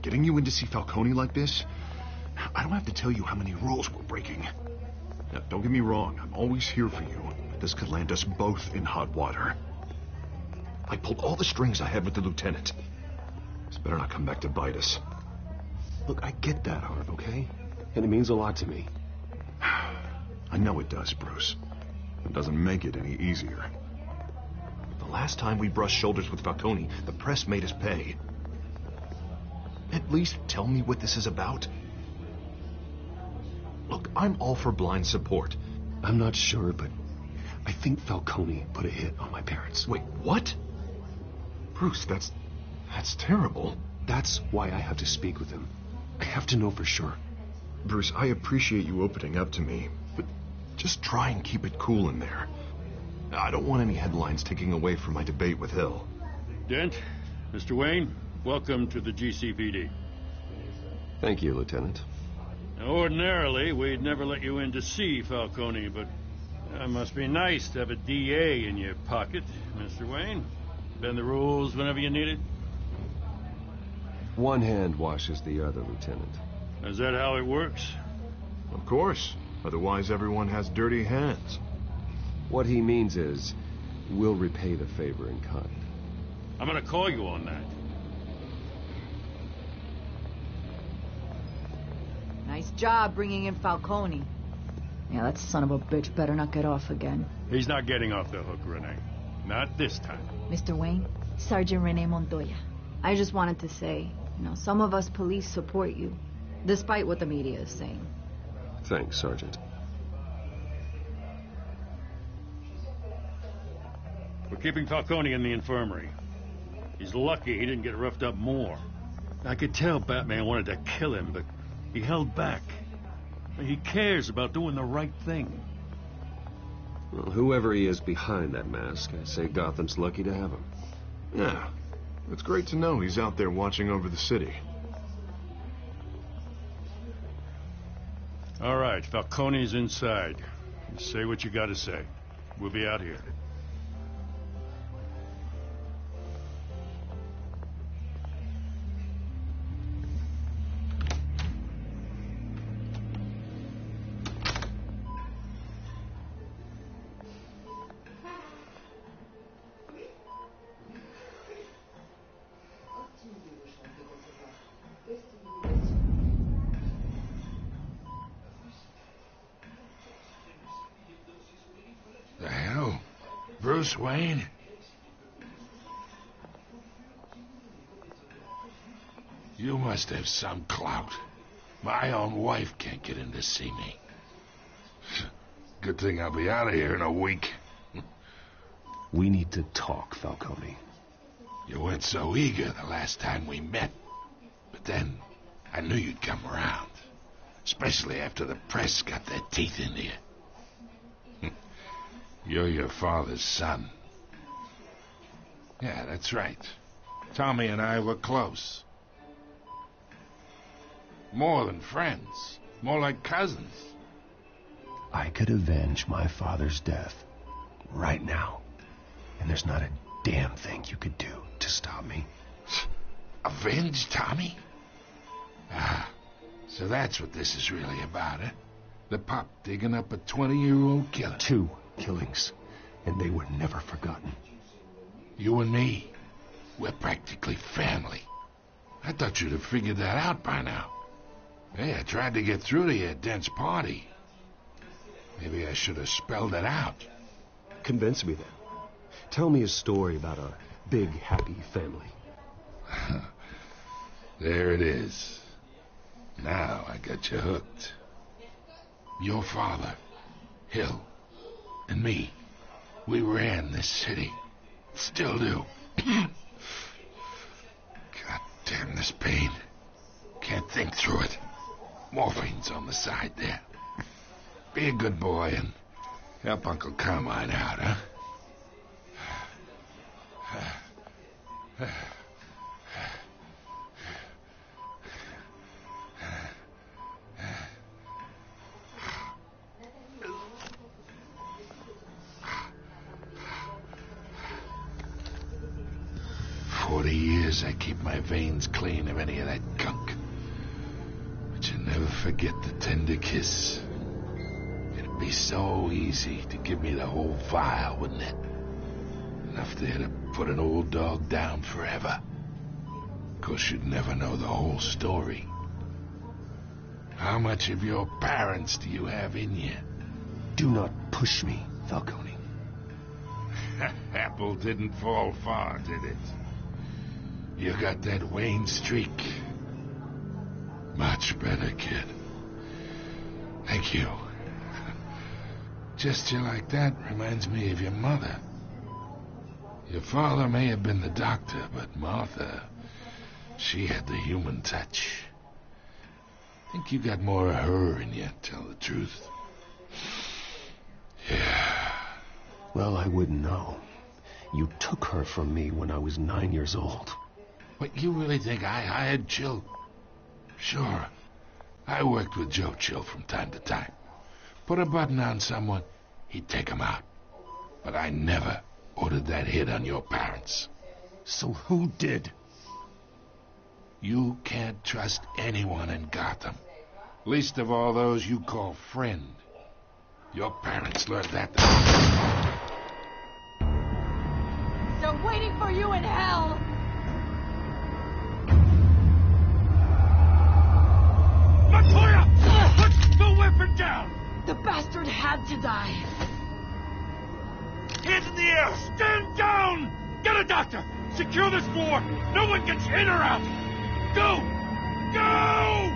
Getting you in to see Falcone like this? I don't have to tell you how many rules we're breaking. Now, don't get me wrong, I'm always here for you. But this could land us both in hot water. I pulled all the strings I had with the lieutenant. This better not come back to bite us. Look, I get that, Harv, okay? And it means a lot to me. I know it does, Bruce. It doesn't make it any easier. The last time we brushed shoulders with Falcone, the press made us pay. At least tell me what this is about. Look, I'm all for blind support. I'm not sure, but I think Falcone put a hit on my parents. Wait, what? Bruce, that's terrible. That's why I have to speak with him. I have to know for sure. Bruce, I appreciate you opening up to me, but just try and keep it cool in there. I don't want any headlines taking away from my debate with Hill. Dent, Mr. Wayne, welcome to the GCPD. Thank you, Lieutenant. Now, ordinarily, we'd never let you in to see Falcone, but it must be nice to have a DA in your pocket, Mr. Wayne. Bend the rules whenever you need it. One hand washes the other, Lieutenant. Is that how it works? Of course. Otherwise, everyone has dirty hands. What he means is, we'll repay the favor in kind. I'm gonna call you on that. Nice job bringing in Falcone. Yeah, that son of a bitch better not get off again. He's not getting off the hook, Renee. Not this time. Mr. Wayne, Sergeant Renee Montoya. I just wanted to say, some of us police support you, despite what the media is saying. Thanks, Sergeant. We're keeping Falcone in the infirmary. He's lucky he didn't get roughed up more. I could tell Batman wanted to kill him, but he held back. He cares about doing the right thing. Well, whoever he is behind that mask, I say Gotham's lucky to have him. Yeah, it's great to know he's out there watching over the city. All right, Falcone's inside. Say what you gotta say. We'll be out here. The hell? Bruce Wayne? You must have some clout. My own wife can't get in to see me. Good thing I'll be out of here in a week. We need to talk, Falcone. You weren't so eager the last time we met. But then, I knew you'd come around. Especially after the press got their teeth into you. You're your father's son. Yeah, that's right. Tommy and I were close. More than friends. More like cousins. I could avenge my father's death right now. And there's not a damn thing you could do to stop me. Avenge Tommy? Ah, so that's what this is really about, eh? The pup digging up a 20-year-old killer. 2 killings, and they were never forgotten. You and me, we're practically family. I thought you'd have figured that out by now. Hey, I tried to get through to you at Dent's party. Maybe I should have spelled it out. Convince me then. Tell me a story about our big, happy family. There it is. Now I got you hooked. Your father, Hill, and me, we ran this city. Still do. God damn this pain. Can't think through it. Morphine's on the side there. Be a good boy and help Uncle Carmine out, huh? 40 years I keep my veins clean of any of that gunk. never forget the tender kiss. It'd be so easy to give me the whole file, wouldn't it? Enough there to put an old dog down forever. Of course, you'd never know the whole story. How much of your parents do you have in you? Do not push me, Falcone. Apple didn't fall far, did it? You got that Wayne streak. Much better, kid. Thank you. Gesture like that reminds me of your mother. Your father may have been the doctor, but Martha, she had the human touch. Think you got more of her in you, tell the truth. Yeah. Well, I wouldn't know. You took her from me when I was 9 years old. What, you really think I hired Chill? Sure. I worked with Joe Chill from time to time. Put a button on someone, he'd take him out. But I never ordered that hit on your parents. So who did? You can't trust anyone in Gotham. Least of all those you call friend. Your parents learned that. They're waiting for you in hell! Montoya! Put the weapon down! The bastard had to die. Hands in the air! Stand down! Get a doctor! Secure this floor! No one gets in or out! Go! Go!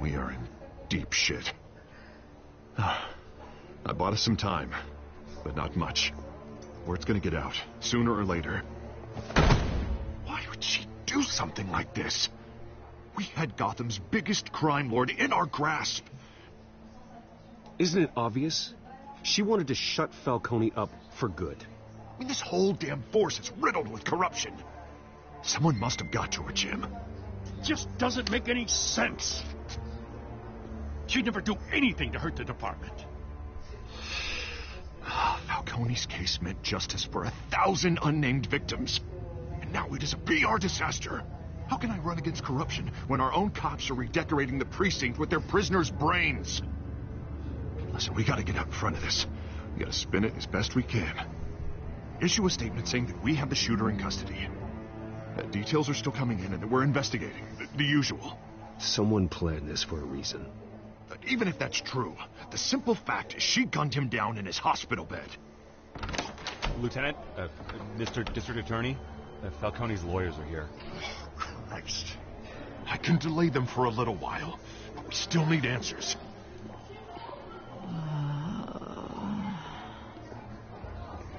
We are in deep shit. I bought us some time, but not much. Word's gonna get out, sooner or later. Why would she do something like this? We had Gotham's biggest crime lord in our grasp. Isn't it obvious? She wanted to shut Falcone up for good. I mean, this whole damn force is riddled with corruption. Someone must have got to her, Jim. Just doesn't make any sense. She'd never do anything to hurt the department. Falcone's case meant justice for 1,000 unnamed victims. And now it is a PR disaster. How can I run against corruption when our own cops are redecorating the precinct with their prisoners' brains? Listen, we gotta get out in front of this. We gotta spin it as best we can. Issue a statement saying that we have the shooter in custody. Details are still coming in and that we're investigating. The usual. Someone planned this for a reason. Even if that's true, the simple fact is she gunned him down in his hospital bed. Lieutenant, Mr. District Attorney, Falcone's lawyers are here. Oh, Christ. I can delay them for a little while, but we still need answers.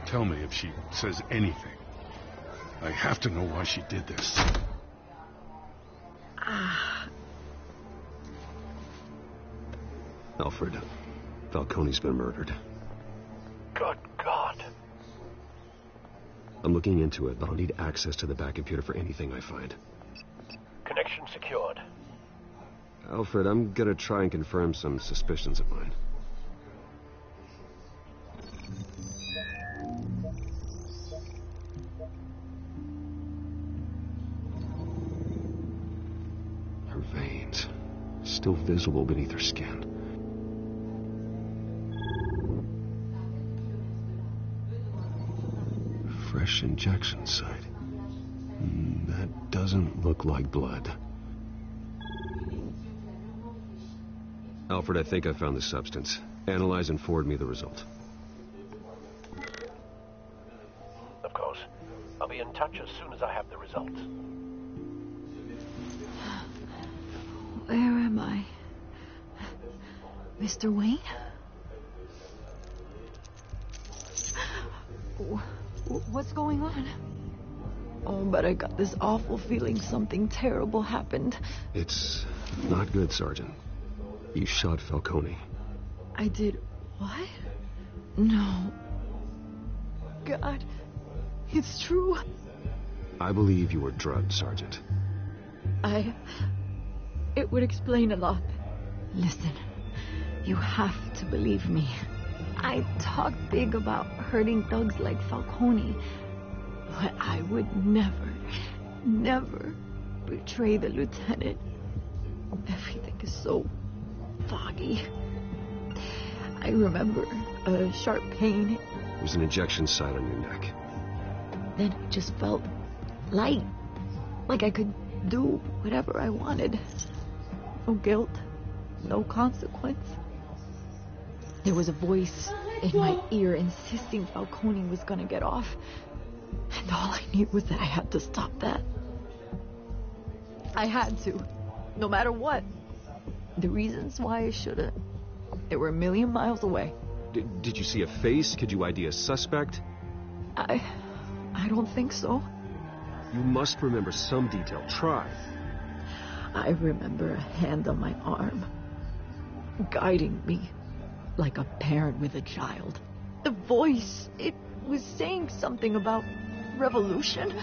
Tell me if she says anything. I have to know why she did this. Alfred, Falcone's been murdered. Good God. I'm looking into it, but I'll need access to the back computer for anything I find. Connection secured. Alfred, I'm gonna try and confirm some suspicions of mine. Her veins, still visible beneath her skin. Fresh injection site. That doesn't look like blood. Alfred, I think I found the substance. Analyze and forward me the result. Of course. I'll be in touch as soon as I have the results. Where am I? Mr. Wayne? What's going on? Oh, but I got this awful feeling something terrible happened. It's not good, Sergeant. You shot Falcone. I did what? No. God, it's true. I believe you were drugged, Sergeant. It would explain a lot. Listen, you have to believe me. I talk big about hurting thugs like Falcone, but I would never betray the lieutenant. Everything is so foggy. I remember a sharp pain. There's an injection site on your neck. Then it just felt light, like I could do whatever I wanted. No guilt, no consequence. There was a voice in my ear insisting Falcone was gonna get off. And all I knew was that I had to stop that. I had to, no matter what. The reasons why I shouldn't, they were a million miles away. Did you see a face? Could you ID a suspect? I don't think so. You must remember some detail. Try. I remember a hand on my arm, guiding me like a parent with a child. The voice, it was saying something about revolution.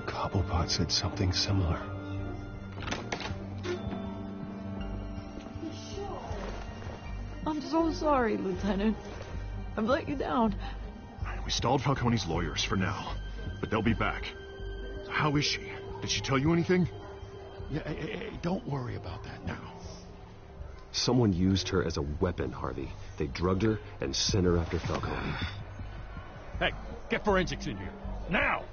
Cobblepot said something similar. I'm so sorry, Lieutenant. I've let you down. We stalled Falcone's lawyers for now, but they'll be back. How is she? Did she tell you anything? Yeah, hey, don't worry about that now. Someone used her as a weapon, Harvey. They drugged her and sent her after Falcone. Hey, get forensics in here. Now!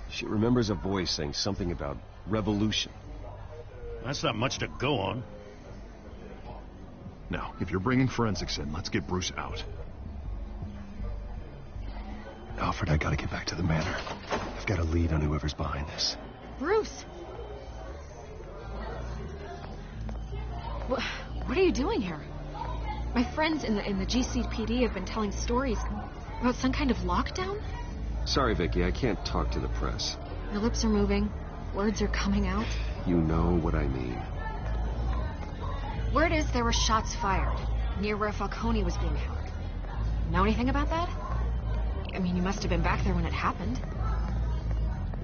She remembers a voice saying something about revolution. That's not much to go on. Now, if you're bringing forensics in, let's get Bruce out. Alfred, I gotta get back to the manor. I've got a lead on whoever's behind this. Bruce! What are you doing here? My friends in the GCPD have been telling stories about some kind of lockdown? Sorry, Vicky, I can't talk to the press. Your lips are moving. Words are coming out. You know what I mean. Word is there were shots fired near where Falcone was being held. Know anything about that? I mean, you must have been back there when it happened.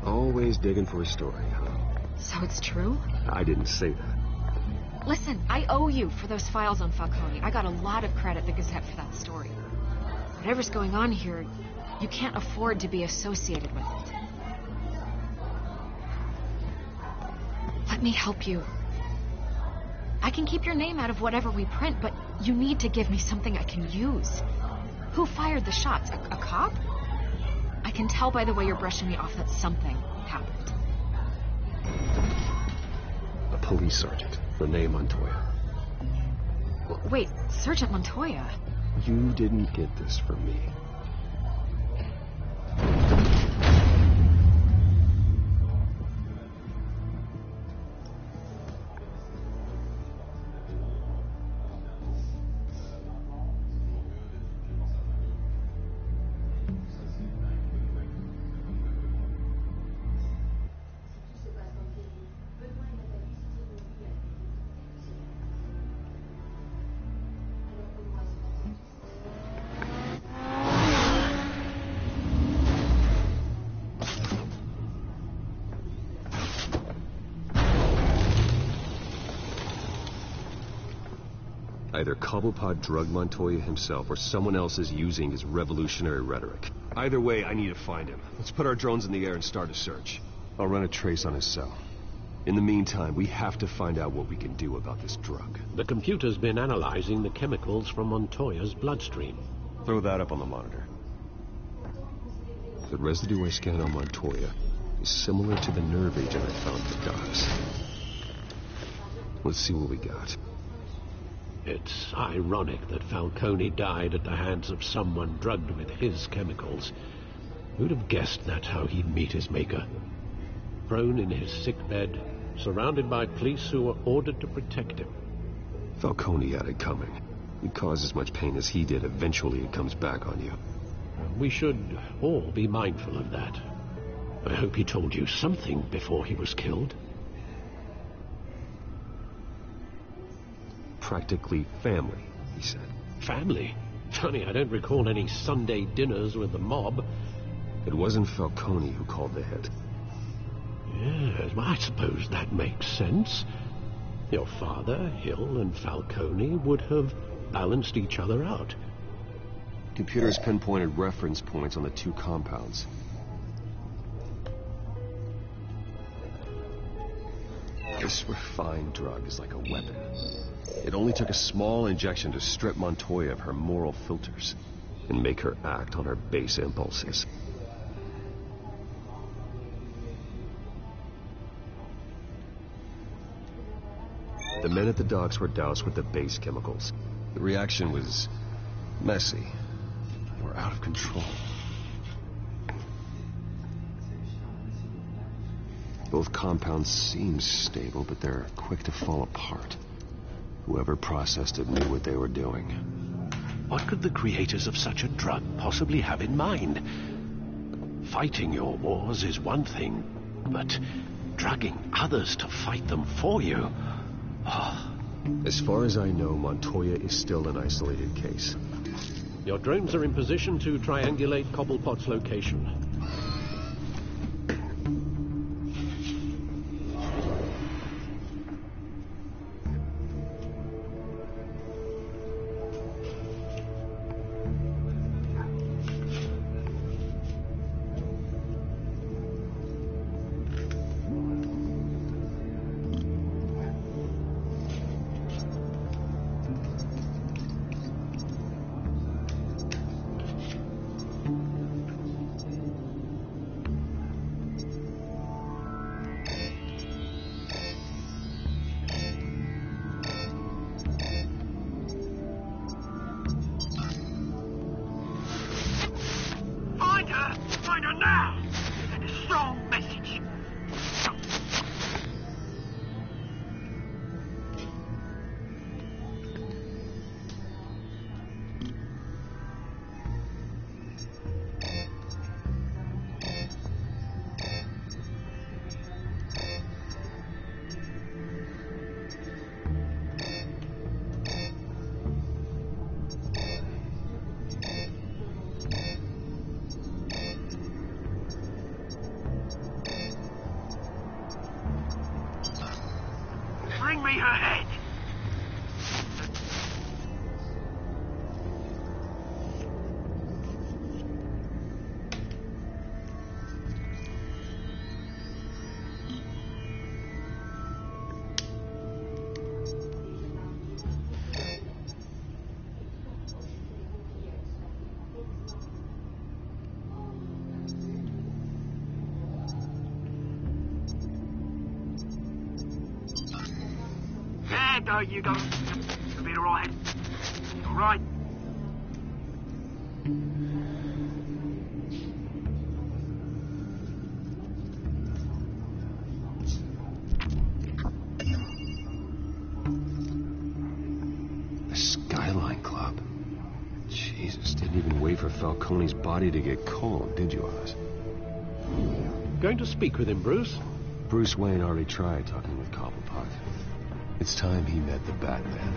Always digging for a story, huh? So it's true? I didn't say that. Listen, I owe you for those files on Falcone. I got a lot of credit at the Gazette for that story. Whatever's going on here, you can't afford to be associated with it. Let me help you. I can keep your name out of whatever we print, but you need to give me something I can use. Who fired the shots? A cop? I can tell by the way you're brushing me off that something happened. A police sergeant, Renee Montoya. Wait, Sergeant Montoya? You didn't get this from me. Either Cobblepot drugged Montoya himself, or someone else is using his revolutionary rhetoric. Either way, I need to find him. Let's put our drones in the air and start a search. I'll run a trace on his cell. In the meantime, we have to find out what we can do about this drug. The computer's been analyzing the chemicals from Montoya's bloodstream. Throw that up on the monitor. The residue I scanned on Montoya is similar to the nerve agent I found for Docs. Let's see what we got. It's ironic that Falcone died at the hands of someone drugged with his chemicals. Who'd have guessed that's how he'd meet his maker? Prone in his sickbed, surrounded by police who were ordered to protect him. Falcone had it coming. You cause as much pain as he did, eventually it comes back on you. We should all be mindful of that. I hope he told you something before he was killed. Practically family, he said. Family? Funny, I don't recall any Sunday dinners with the mob. It wasn't Falcone who called the hit. Yes, well, I suppose that makes sense. Your father, Hill, and Falcone would have balanced each other out. Computers pinpointed reference points on the two compounds. This refined drug is like a weapon. It only took a small injection to strip Montoya of her moral filters and make her act on her base impulses. The men at the docks were doused with the base chemicals. The reaction was messy. They were out of control. Both compounds seem stable, but they're quick to fall apart. Whoever processed it knew what they were doing. What could the creators of such a drug possibly have in mind? Fighting your wars is one thing, but drugging others to fight them for you... Oh. As far as I know, Montoya is still an isolated case. Your drones are in position to triangulate Cobblepot's location. Find her now! Send a strong message. Bring me her head! There you go. It'll be alright. Alright. The Skyline Club. Jesus, didn't even wait for Falcone's body to get cold, did you, Oz? Going to speak with him, Bruce? Bruce Wayne already tried talking with Cobblepot. It's time he met the Batman.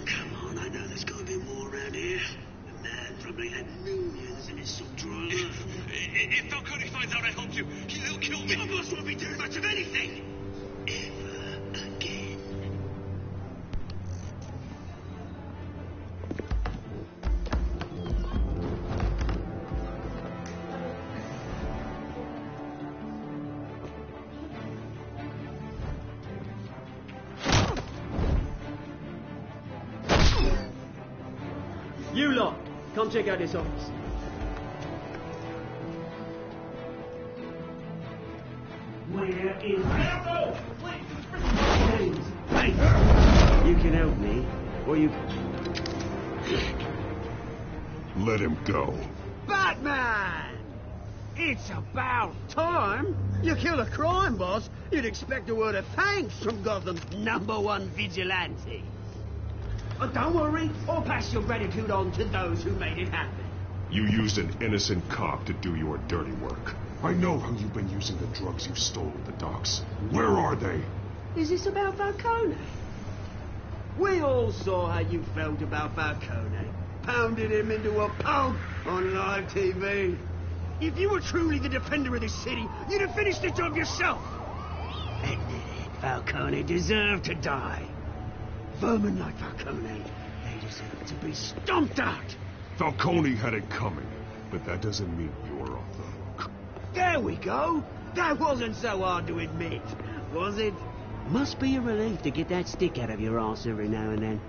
Come on, I know there's got to be more around here. The man probably had millions in his sock drawer. If Falcone finds out I helped you, he'll kill me. Your boss won't be doing much of anything. Ever again. You lot, come check out this office. Where is... Hey, you can help me, or you... Let him go. Batman! It's about time. You kill a crime boss, you'd expect a word of thanks from Gotham's #1 vigilante. But don't worry, I'll pass your gratitude on to those who made it happen. You used an innocent cop to do your dirty work. I know how you've been using the drugs you stole at the docks. Where are they? Is this about Falcone? We all saw how you felt about Falcone. Pounded him into a pulp on live TV. If you were truly the defender of this city, you'd have finished the job yourself. Admit it, Falcone deserved to die. Vermin like Falcone, they deserve to be stomped out. Falcone had it coming, but that doesn't mean you're off the hook. There we go. That wasn't so hard to admit, was it? Must be a relief to get that stick out of your arse every now and then.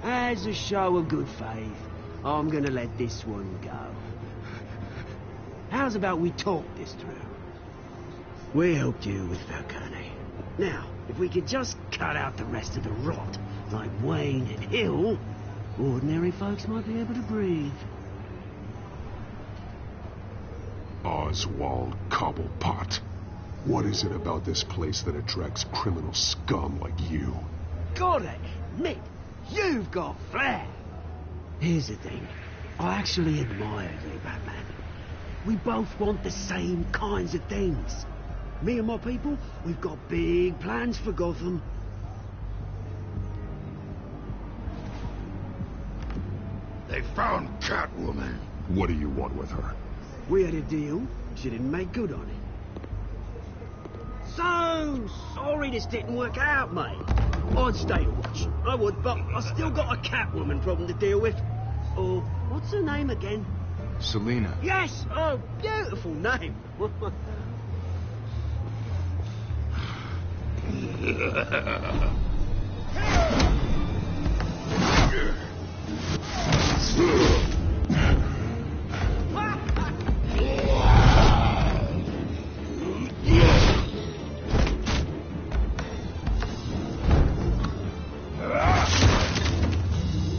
As a show of good faith, I'm gonna let this one go. How's about we talk this through? We helped you with Falcone. Now, if we could just cut out the rest of the rot, like Wayne and Hill, ordinary folks might be able to breathe. Oswald Cobblepot. What is it about this place that attracts criminal scum like you? Gotta admit, you've got flair. Here's the thing. I actually admire you, Batman. We both want the same kinds of things. Me and my people, we've got big plans for Gotham. They found Catwoman. What do you want with her? We had a deal. She didn't make good on it. So sorry this didn't work out, mate. I'd stay to watch. I would, but I still got a Catwoman problem to deal with. Oh, what's her name again? Selina. Yes! Oh, beautiful name.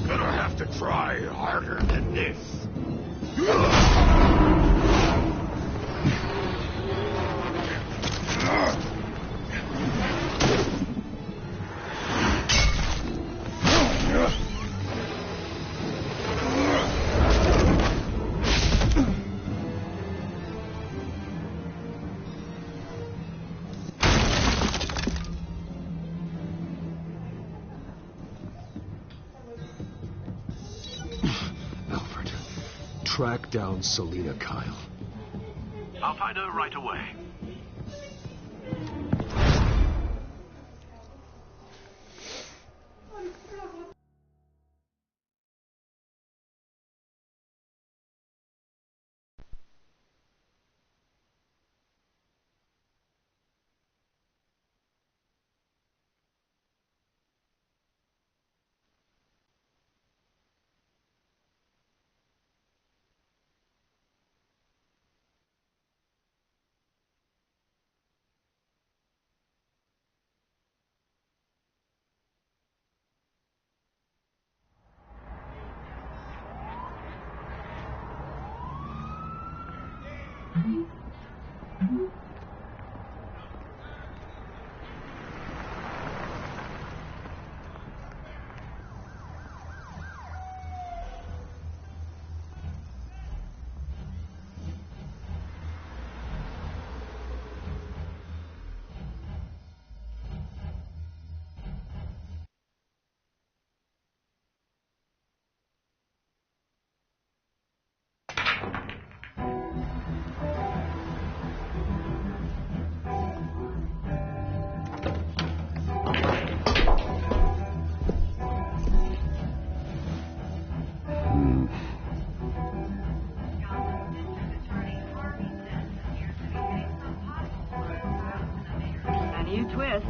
Gonna have to try harder than this. Alfred, track down Selina Kyle. I'll find her right away.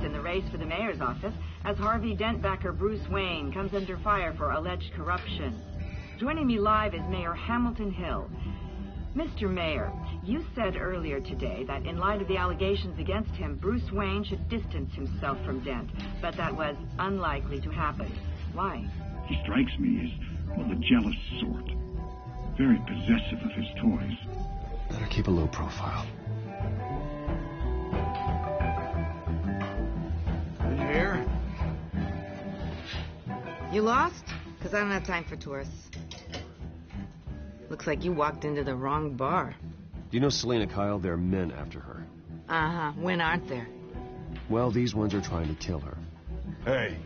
In the race for the mayor's office as Harvey Dent backer Bruce Wayne comes under fire for alleged corruption. Joining me live is Mayor Hamilton Hill. Mr. Mayor, you said earlier today that in light of the allegations against him, Bruce Wayne should distance himself from Dent, but that was unlikely to happen. Why? He strikes me as, well, the jealous sort. Very possessive of his toys. Better keep a low profile. You here? You lost? Because I don't have time for tourists. Looks like you walked into the wrong bar. Do you know Selena Kyle? There are men after her. Uh-huh. When aren't there? Well, these ones are trying to kill her. Hey,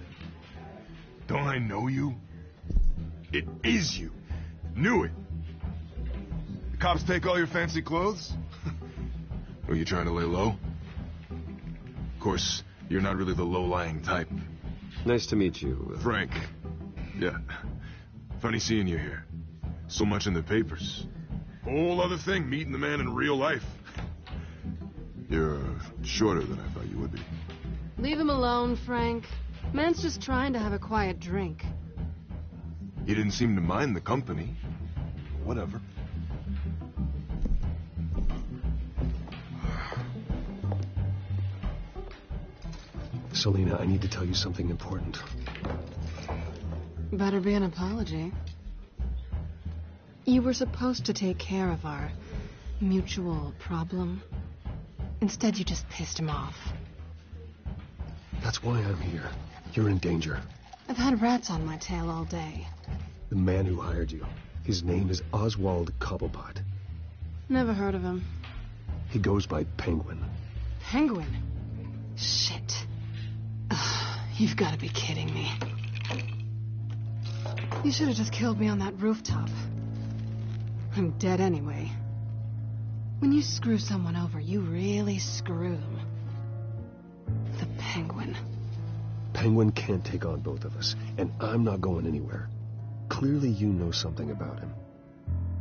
don't I know you? It is you. Knew it. The cops take all your fancy clothes? Are you trying to lay low? Of course, you're not really the low-lying type. Nice to meet you. Frank. Yeah. Funny seeing you here. So much in the papers. Whole other thing, meeting the man in real life. You're shorter than I thought you would be. Leave him alone, Frank. Man's just trying to have a quiet drink. You didn't seem to mind the company. Whatever. Selena, I need to tell you something important. Better be an apology. You were supposed to take care of our mutual problem. Instead, you just pissed him off. That's why I'm here. You're in danger. I've had rats on my tail all day. The man who hired you, his name is Oswald Cobblepot. Never heard of him. He goes by Penguin. Penguin? Shit. Ugh, you've got to be kidding me. You should have just killed me on that rooftop. I'm dead anyway. When you screw someone over, you really screw them. The Penguin. Penguin can't take on both of us, and I'm not going anywhere. Clearly you know something about him.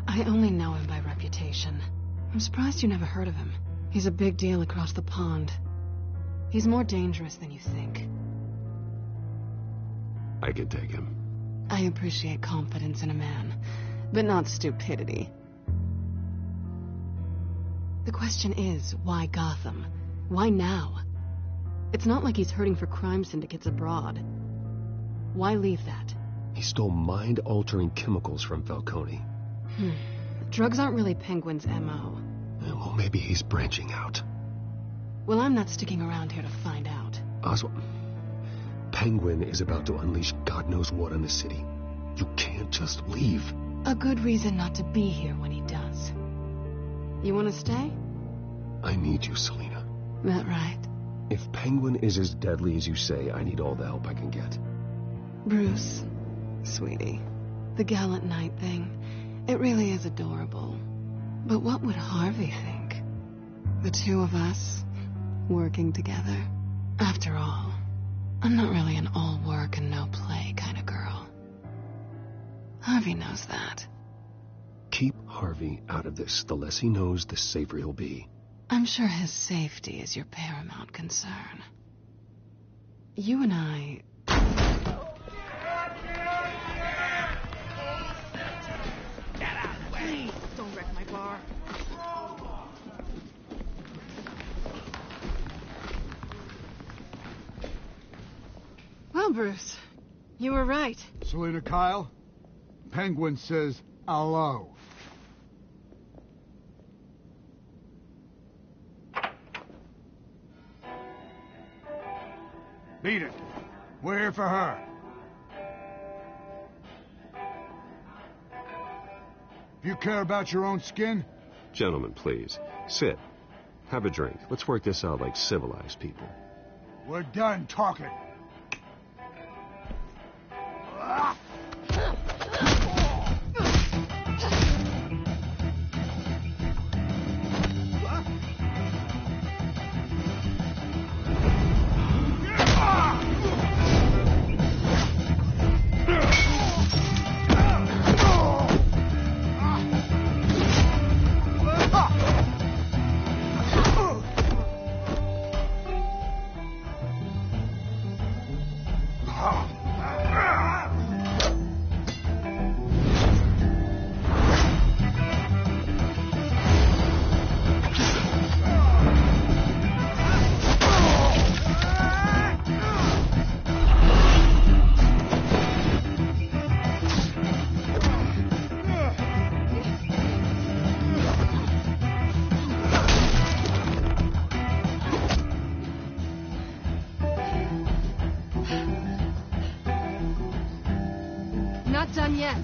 I only know him by reputation. I'm surprised you never heard of him. He's a big deal across the pond. He's more dangerous than you think. I could take him. I appreciate confidence in a man, but not stupidity. The question is, why Gotham? Why now? It's not like he's hurting for crime syndicates abroad. Why leave that? He stole mind-altering chemicals from Falcone. Drugs aren't really Penguin's M.O. Well, maybe he's branching out. Well, I'm not sticking around here to find out. Oswald, Penguin is about to unleash God knows what on the city. You can't just leave. A good reason not to be here when he does. You want to stay? I need you, Selena. That right? If Penguin is as deadly as you say, I need all the help I can get. Bruce, sweetie, the gallant knight thing, it really is adorable. But what would Harvey think? The two of us, working together. After all, I'm not really an all work and no play kind of girl. Harvey knows that. Keep Harvey out of this. The less he knows, the safer he'll be. I'm sure his safety is your paramount concern. You and I... Get out of the way! Please, don't wreck my bar. Well, Bruce, you were right. Selena Kyle, Penguin says hello. Beat it. We're here for her. If you care about your own skin... Gentlemen, please. Sit. Have a drink. Let's work this out like civilized people. We're done talking. not done yet.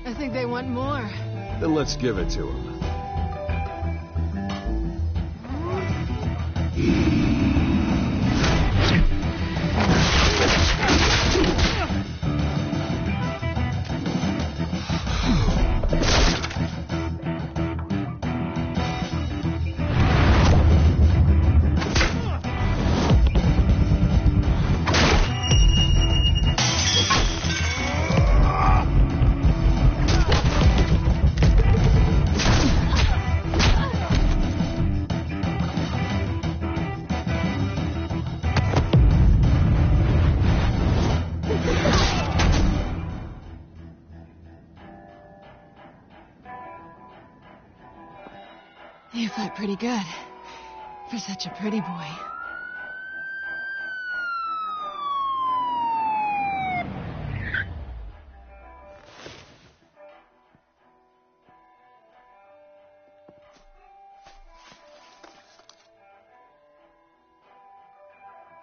I think they want more. Then let's give it to them. You fight pretty good. For such a pretty boy.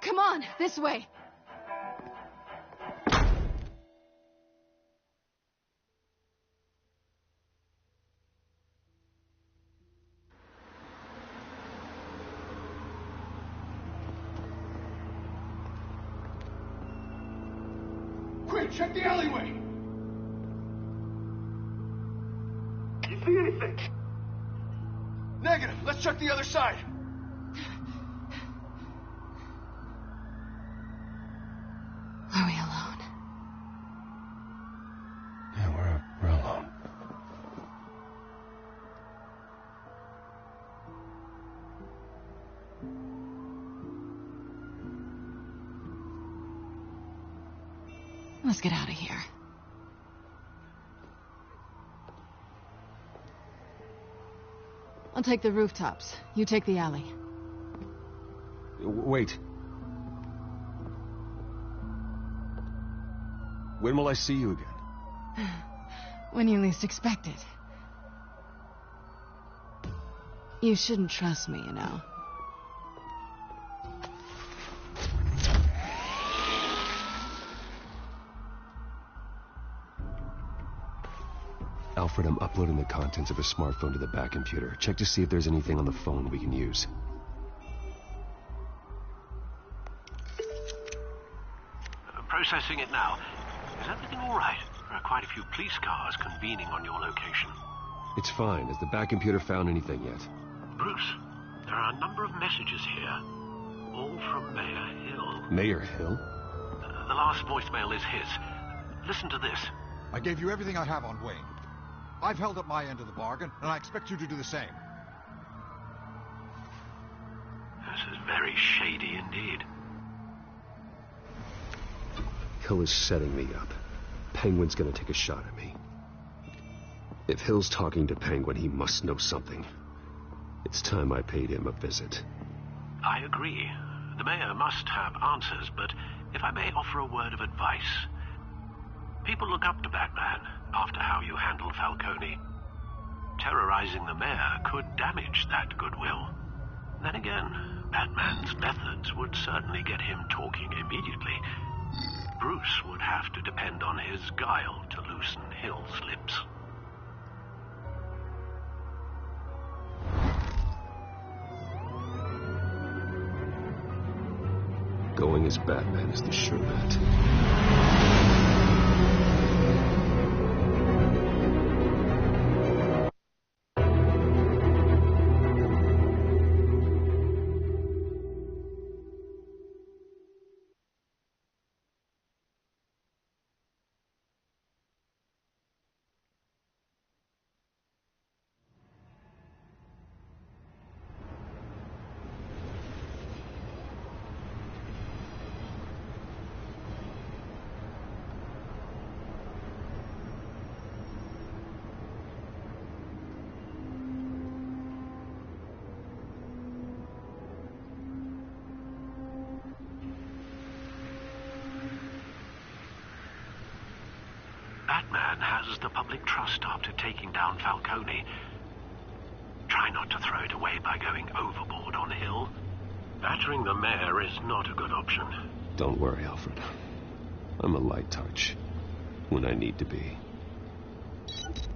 Come on, this way. Quick, check the alleyway! You see anything? Negative. Let's check the other side. Are we alone? Yeah, we're alone. Let's get out of here. I'll take the rooftops. You take the alley. Wait. When will I see you again? When you least expect it. You shouldn't trust me, you know. Alfred, I'm uploading the contents of a smartphone to the back computer. Check to see if there's anything on the phone we can use. Processing it now. Is everything all right? There are quite a few police cars convening on your location. It's fine. Has the back computer found anything yet? Bruce, there are a number of messages here. All from Mayor Hill. Mayor Hill? The last voicemail is his. Listen to this. I gave you everything I have on Wayne. I've held up my end of the bargain, and I expect you to do the same. This is very shady indeed. Hill is setting me up. Penguin's gonna take a shot at me. If Hill's talking to Penguin, he must know something. It's time I paid him a visit. I agree. The mayor must have answers, but if I may offer a word of advice. People look up to Batman after how you handled Falcone. Terrorizing the mayor could damage that goodwill. Then again, Batman's methods would certainly get him talking immediately. Bruce would have to depend on his guile to loosen Hill's lips. Going as Batman is the sure bet. lost the public trust after taking down Falcone. Try not to throw it away by going overboard on Hill. Battering the mayor is not a good option. Don't worry, Alfred. I'm a light touch when I need to be.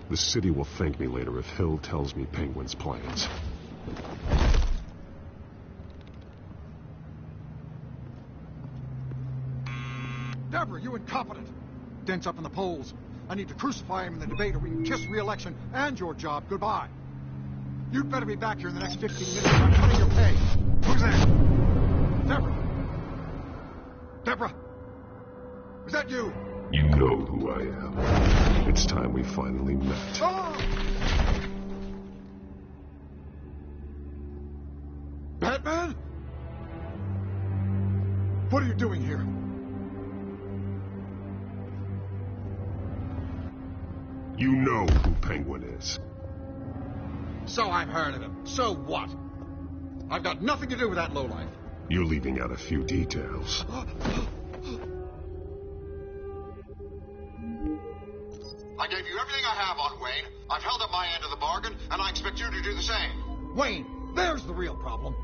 The city will thank me later if Hill tells me Penguin's plans. Deborah, you incompetent! Dent's up in the polls. I need to crucify him in the debate or we can kiss re-election and your job goodbye. You'd better be back here in the next 15 minutes or I'm cutting your pay. Who's there? Deborah! Deborah! Is that you? You know who I am. It's time we finally met. Oh! Batman? What are you doing here? You know who Penguin is. So I've heard of him. So what? I've got nothing to do with that lowlife. You're leaving out a few details. I gave you everything I have on Wayne. I've held up my end of the bargain, and I expect you to do the same. Wayne, there's the real problem.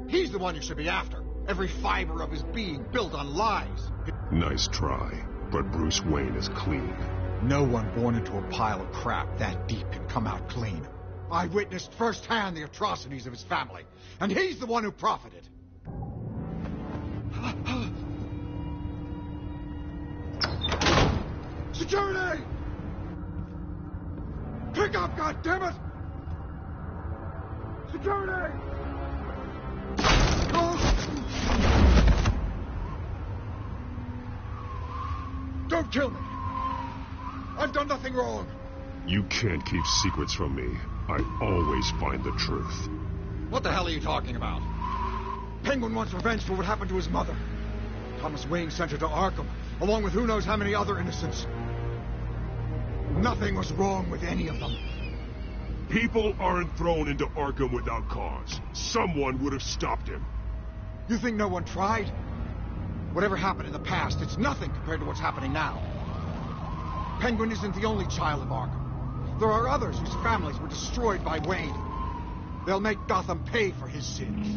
He's the one you should be after. Every fiber of his being built on lies. Nice try, but Bruce Wayne is clean. No one born into a pile of crap that deep can come out clean. I witnessed firsthand the atrocities of his family, and he's the one who profited. Security! Pick up, goddammit! Security! Don't kill me! I've done nothing wrong! You can't keep secrets from me. I always find the truth. What the hell are you talking about? Penguin wants revenge for what happened to his mother. Thomas Wayne sent her to Arkham, along with who knows how many other innocents. Nothing was wrong with any of them. People aren't thrown into Arkham without cause. Someone would have stopped him. You think no one tried? Whatever happened in the past, it's nothing compared to what's happening now. Penguin isn't the only child of Arkham. There are others whose families were destroyed by Wayne. They'll make Gotham pay for his sins.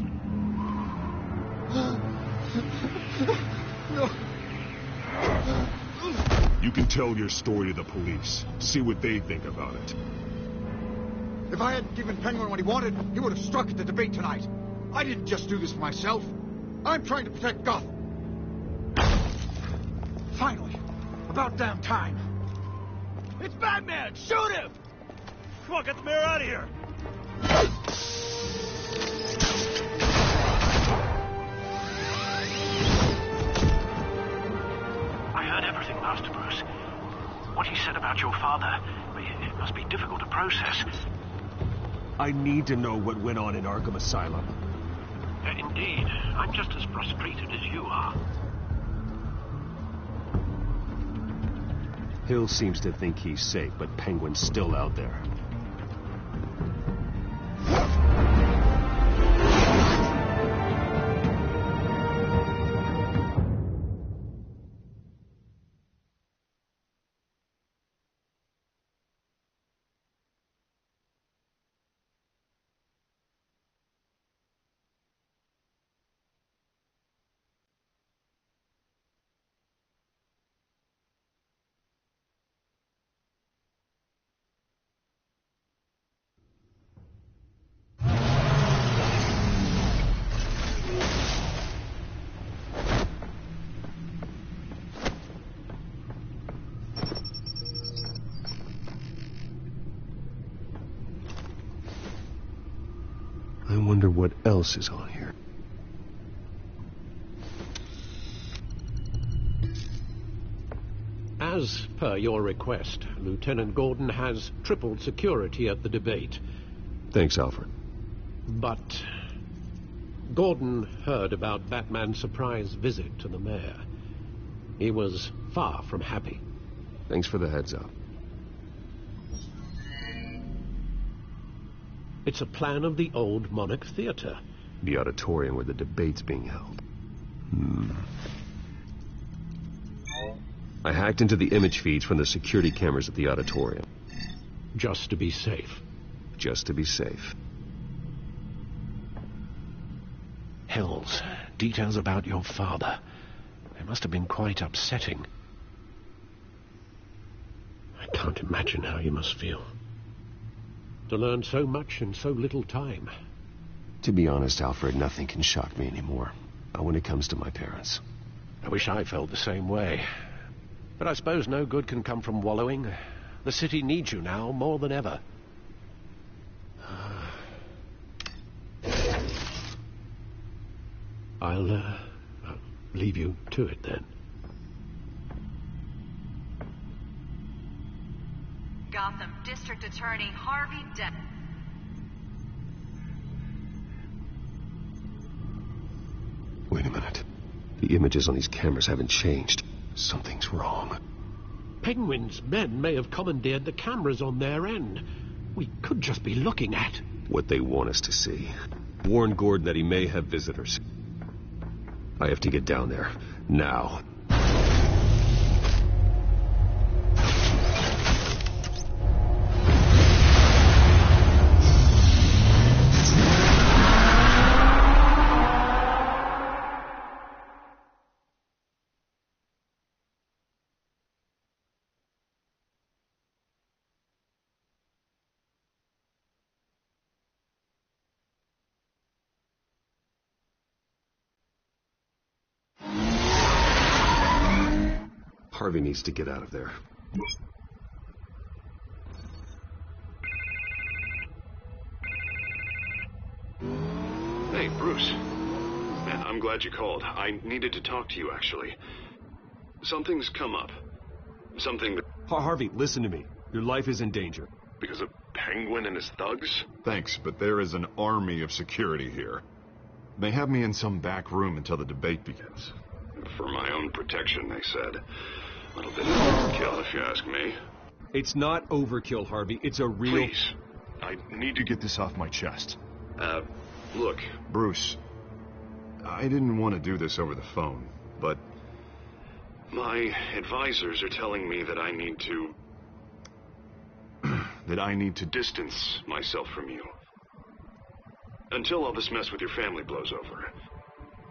No. You can tell your story to the police. See what they think about it. If I hadn't given Penguin what he wanted, he would have struck at the debate tonight. I didn't just do this for myself. I'm trying to protect Gotham. Finally. About damn time. It's Batman! Shoot him! Come on, get the mayor out of here! I heard everything, Master Bruce. What he said about your father, it must be difficult to process. I need to know what went on in Arkham Asylum. Indeed. I'm just as frustrated as you are. Hill seems to think he's safe, but Penguin's still out there. I wonder what else is on here. As per your request, Lieutenant Gordon has tripled security at the debate. Thanks, Alfred. But Gordon heard about Batman's surprise visit to the mayor. He was far from happy. Thanks for the heads up. It's a plan of the old Monarch Theater. The auditorium where the debate's being held. I hacked into the image feeds from the security cameras at the auditorium. Just to be safe. Just to be safe. Hills, details about your father. They must have been quite upsetting. I can't imagine how you must feel. To learn so much in so little time. To be honest, Alfred, nothing can shock me anymore. Not when it comes to my parents. I wish I felt the same way. But I suppose no good can come from wallowing. The city needs you now more than ever. I'll leave you to it then. Gotham District Attorney Harvey Dent. Wait a minute. The images on these cameras haven't changed. Something's wrong. Penguin's men may have commandeered the cameras on their end. We could just be looking at what they want us to see. Warn Gordon that he may have visitors. I have to get down there. Now. Harvey needs to get out of there. Hey, Bruce. Man, I'm glad you called. I needed to talk to you, actually. Something's come up. Something that... Harvey, listen to me. Your life is in danger. Because of Penguin and his thugs? Thanks, but there is an army of security here. They have me in some back room until the debate begins. For my own protection, they said. A little bit of overkill, if you ask me. It's not overkill, Harvey. It's a real... Please. I need to get this off my chest. Look. Bruce, I didn't want to do this over the phone, but... My advisors are telling me that I need to... that I need to distance myself from you. Until all this mess with your family blows over.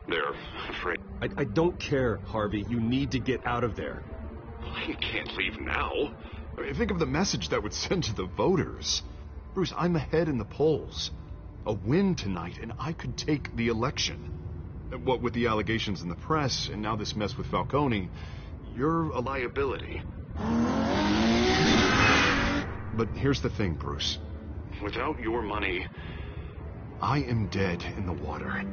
They're afraid... I don't care, Harvey. You need to get out of there. You can't leave now. I mean, think of the message that would send to the voters. Bruce, I'm ahead in the polls. A win tonight, and I could take the election. What with the allegations in the press, and now this mess with Falcone, you're a liability. But here's the thing, Bruce. Without your money... I am dead in the water.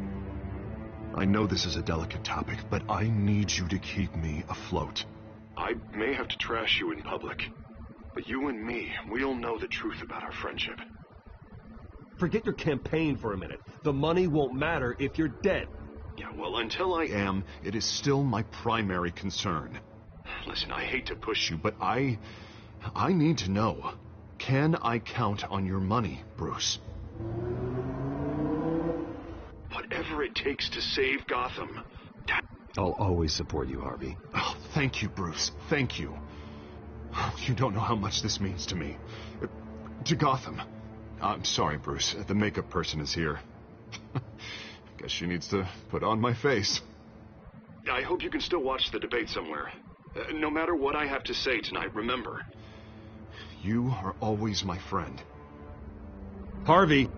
I know this is a delicate topic, but I need you to keep me afloat. I may have to trash you in public, but you and me, we'll know the truth about our friendship. Forget your campaign for a minute. The money won't matter if you're dead. Yeah, well, until I am, it is still my primary concern. Listen, I hate to push you, but I need to know. Can I count on your money, Bruce? Whatever it takes to save Gotham. I'll always support you, Harvey. Oh, thank you, Bruce. Thank you. You don't know how much this means to me. To Gotham. I'm sorry, Bruce. The makeup person is here. Guess she needs to put on my face. I hope you can still watch the debate somewhere. No matter what I have to say tonight, remember. You are always my friend. Harvey!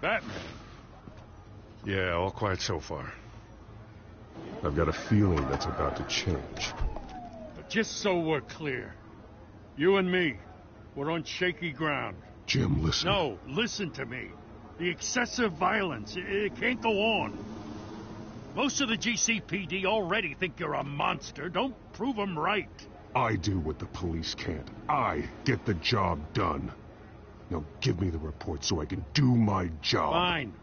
Batman. Yeah, all quiet so far. I've got a feeling that's about to change. But just so we're clear, you and me, we're on shaky ground. Jim, listen. No, listen to me. The excessive violence, it can't go on. Most of the GCPD already think you're a monster. Don't prove them right. I do what the police can't. I get the job done. Now give me the report so I can do my job. Fine.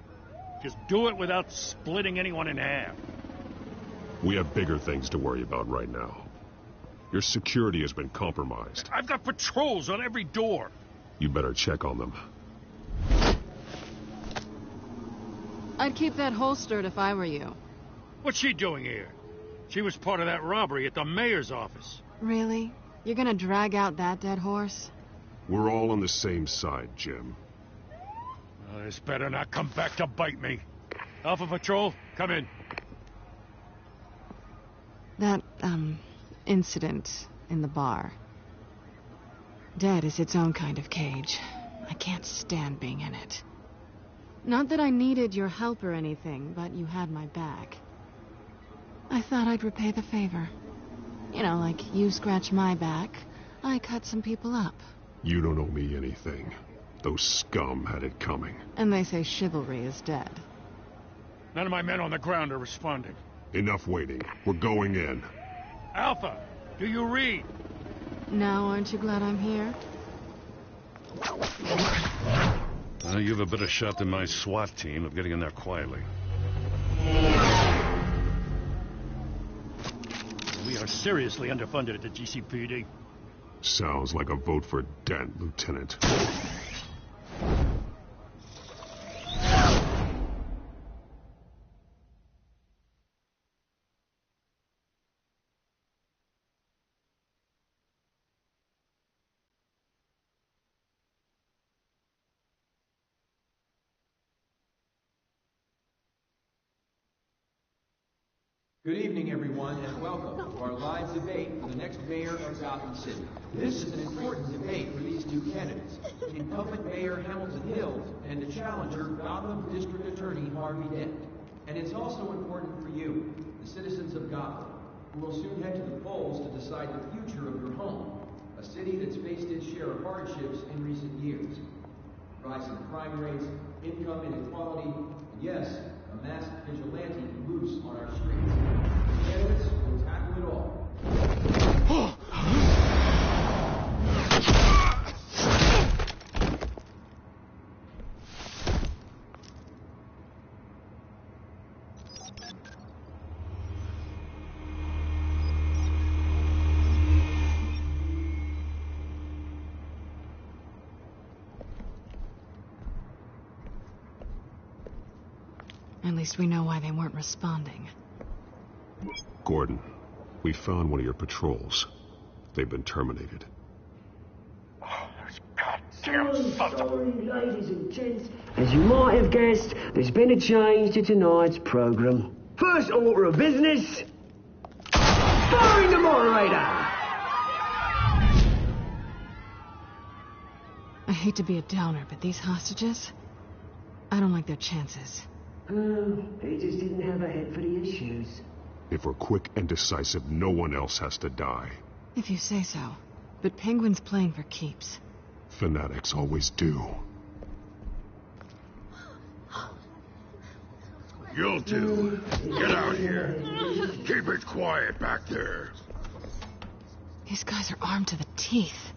Just do it without splitting anyone in half. We have bigger things to worry about right now. Your security has been compromised. I've got patrols on every door. You better check on them. I'd keep that holstered if I were you. What's she doing here? She was part of that robbery at the mayor's office. Really? You're gonna drag out that dead horse? We're all on the same side, Jim. This better not come back to bite me. Alpha Patrol, come in. That, incident in the bar. Dead is its own kind of cage. I can't stand being in it. Not that I needed your help or anything, but you had my back. I thought I'd repay the favor. You know, like you scratch my back, I cut some people up. You don't owe me anything. Those scum had it coming. And they say chivalry is dead. None of my men on the ground are responding. Enough waiting. We're going in. Alpha, do you read? Now, aren't you glad I'm here? You have a better shot than my SWAT team of getting in there quietly. We are seriously underfunded at the GCPD. Sounds like a vote for Dent, Lieutenant. Good evening, everyone, and welcome to our live debate for the next mayor of Gotham City. This is an important debate for these two candidates, incumbent Mayor Hamilton Hill and the challenger, Gotham District Attorney Harvey Dent. And it's also important for you, the citizens of Gotham, who will soon head to the polls to decide the future of your home, a city that's faced its share of hardships in recent years. Rising crime rates, income inequality, and yes, a masked vigilante loose on our streets. The candidates will tackle it all. At least we know why they weren't responding. Gordon, we found one of your patrols. They've been terminated. Sorry, ladies and gents. As you might have guessed, there's been a change to tonight's program. First order of business, firing the moderator. I hate to be a downer, but these hostages, I don't like their chances. He just didn't have a head for the issues. If we're quick and decisive, no one else has to die. If you say so. But Penguin's playing for keeps. Fanatics always do. You two, get out here. Keep it quiet back there. These guys are armed to the teeth.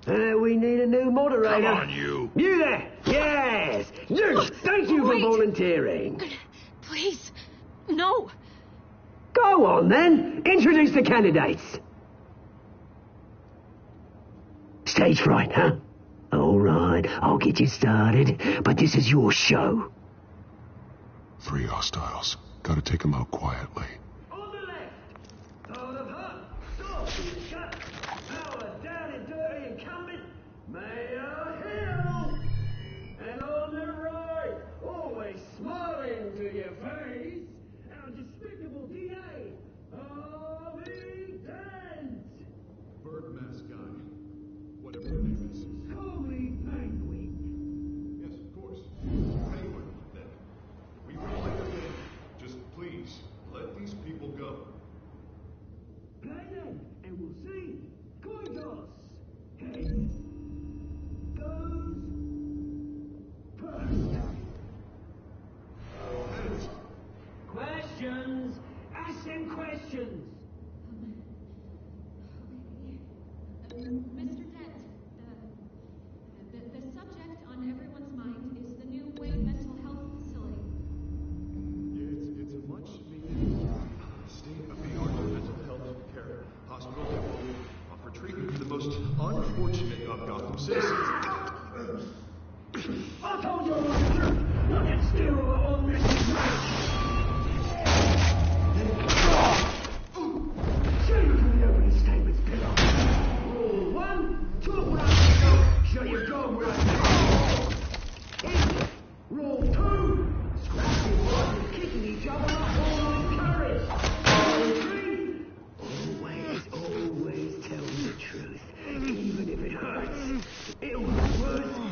We need a new moderator. Come on, you. You there! Yes! You! Thank you for volunteering. Please, no. Go on, then. Introduce the candidates. Stage fright, huh? All right, I'll get you started, but this is your show. 3 hostiles. Gotta take them out quietly. On the left, out of her, door is shut. Our down and dirty incumbent, Mayor Hill. And on the right, always smiling to your face, our despicable DA, Harvey Dent. Bird mask guy. Whatever your name is. Call me Penguin. Yes, of course. Penguin, then. We would like to win. Just please, let these I told you I was the truth. Not that still on this show you from the opening statements, pillow. Rule 1, talk when I talk, show your dog where I talk. Rule 2, scrapping boys and kicking each other up all courage. Rule 3, always tell the truth, even if it hurts. It was worth it.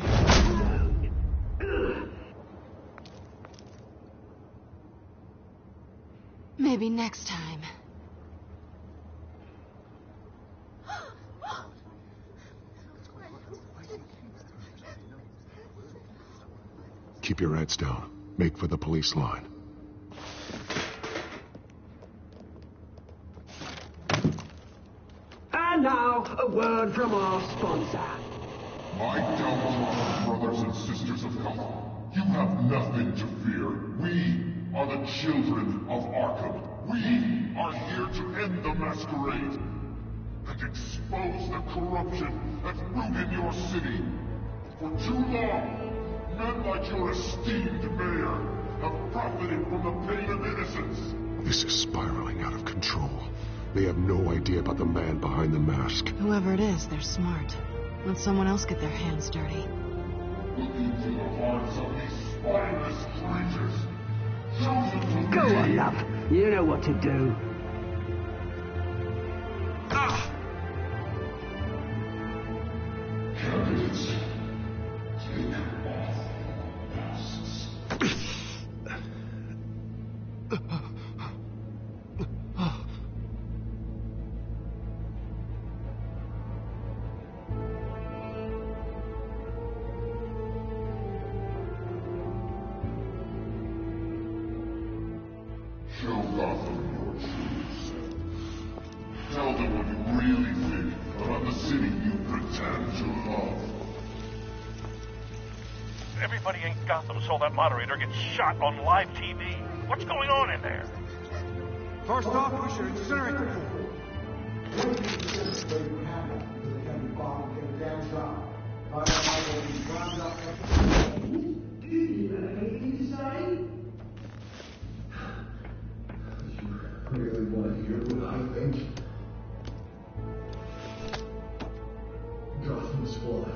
Maybe next time. Keep your heads down. Make for the police line. And now, a word from our sponsor. My downtrodden brothers and sisters of color, you have nothing to fear. We are the children of Arkham. We are here to end the masquerade and expose the corruption that's rooted your city. For too long, men like your esteemed mayor have profited from the pain of innocence. This is spiraling out of control. They have no idea about the man behind the mask. Whoever it is, they're smart. Let someone else get their hands dirty. Look into the hearts of these spineless creatures. Chosen to Go lead. on, love. You know what to do. Candidates, take off your masks. Show Gotham your true self. Tell them what you really think about the city you pretend to love. Everybody in Gotham saw that moderator get shot on live TV. What's going on in there? First off, we should incinerate the pool. Really want to hear what I think? Gotham's flawed.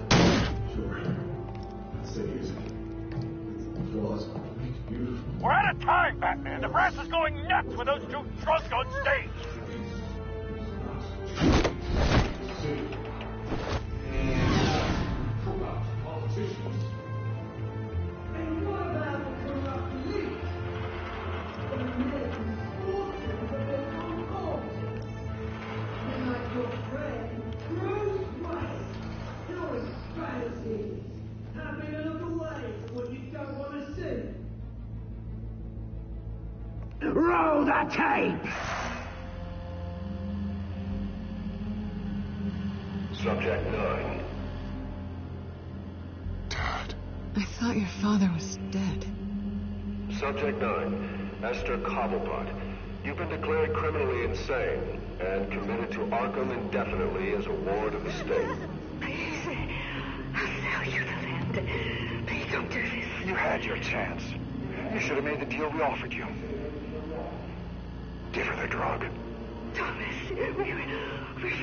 Sure. That city is. Its flaws make it beautiful. We're out of time, Batman. The press is going nuts with those two drunks on stage. Corrupt politicians. And what about the corrupt elite? The American fortunes of their own causes. And like your friend, Bruce Wayne, doing fantasies, having a look away from what you don't want to see. Roll the tape! Subject 9. I thought your father was dead. Subject 9, Esther Cobblepot. You've been declared criminally insane and committed to Arkham indefinitely as a ward of the state. Please, I'll sell you the land. Please don't do this. You had your chance. You should have made the deal we offered you. Give her the drug. Thomas, we're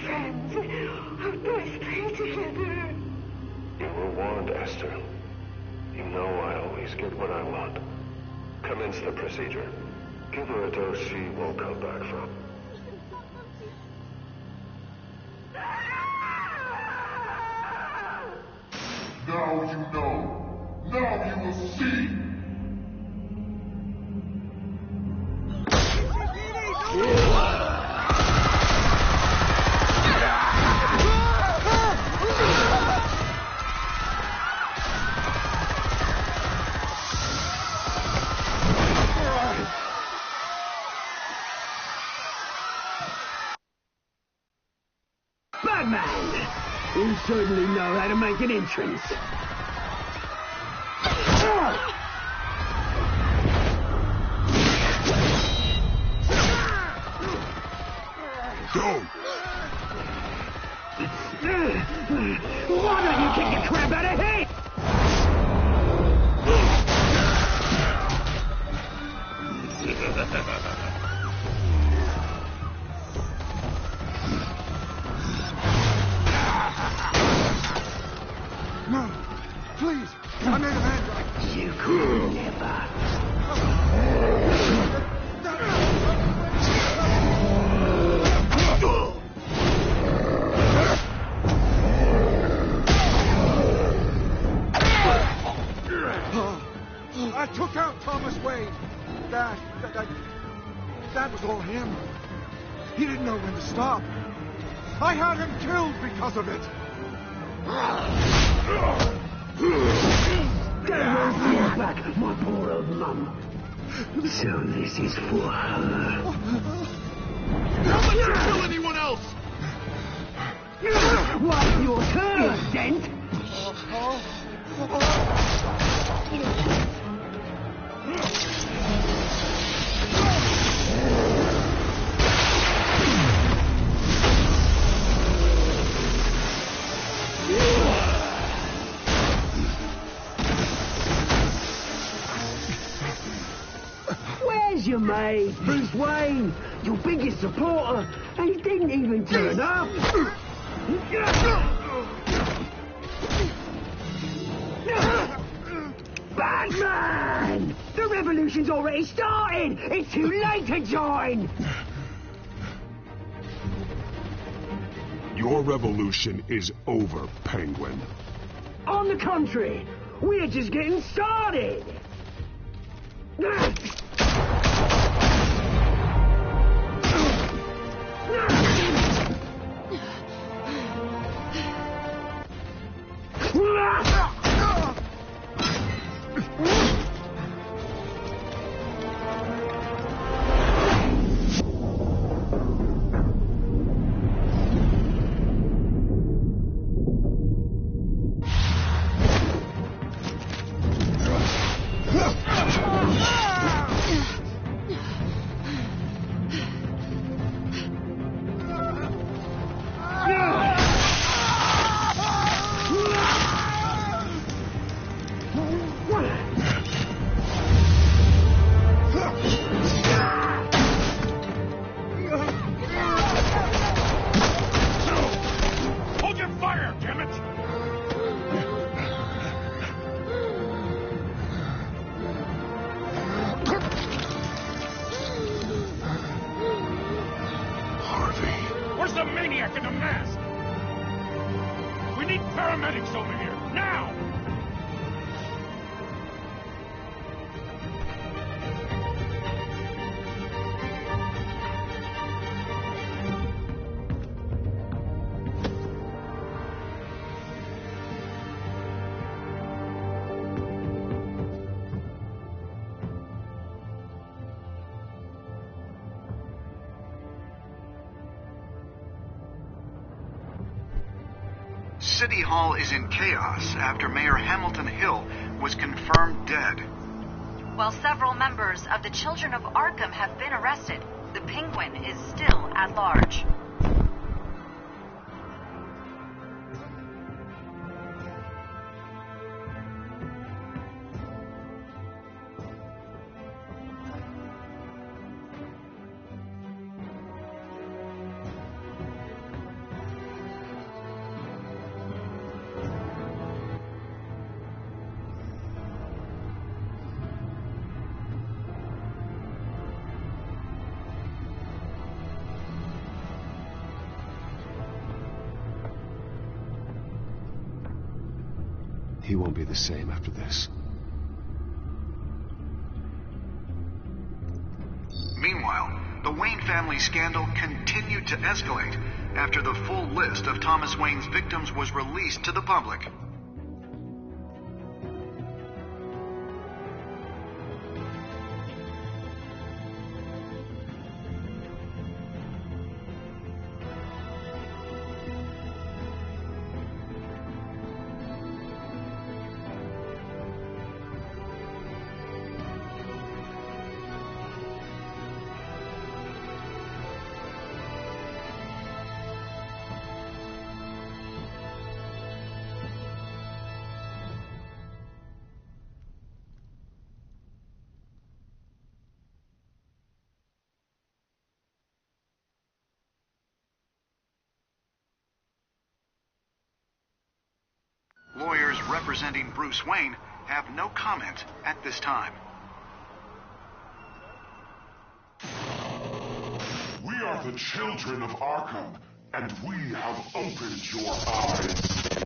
friends. Our best play together. You were warned, Esther. You know I always get what I want. Commence the procedure. Give her a dose she won't come back from. Now you know. Now you will see. Batman! You certainly know how to make an entrance. Go! Why don't you kick the crap out of him? No. Please. I made a man. You could never. I took out Thomas Wayne. That was all him. He didn't know when to stop. I had him killed because of it. Get back, my poor old mum. So this is for her. Don't let you kill anyone else! What's your turn, Dent? Where's your mate, Bruce Wayne? Your biggest supporter, and he didn't even turn up. Batman! The revolution's already started! It's too late to join! Your revolution is over, Penguin. On the contrary, we're just getting started! City Hall is in chaos after Mayor Hamilton Hill was confirmed dead. While several members of the Children of Arkham have been arrested, the Penguin is still at large. He won't be the same after this. Meanwhile, the Wayne family scandal continued to escalate after the full list of Thomas Wayne's victims was released to the public. representing Bruce Wayne, have no comment at this time. We are the children of Arkham, and we have opened your eyes.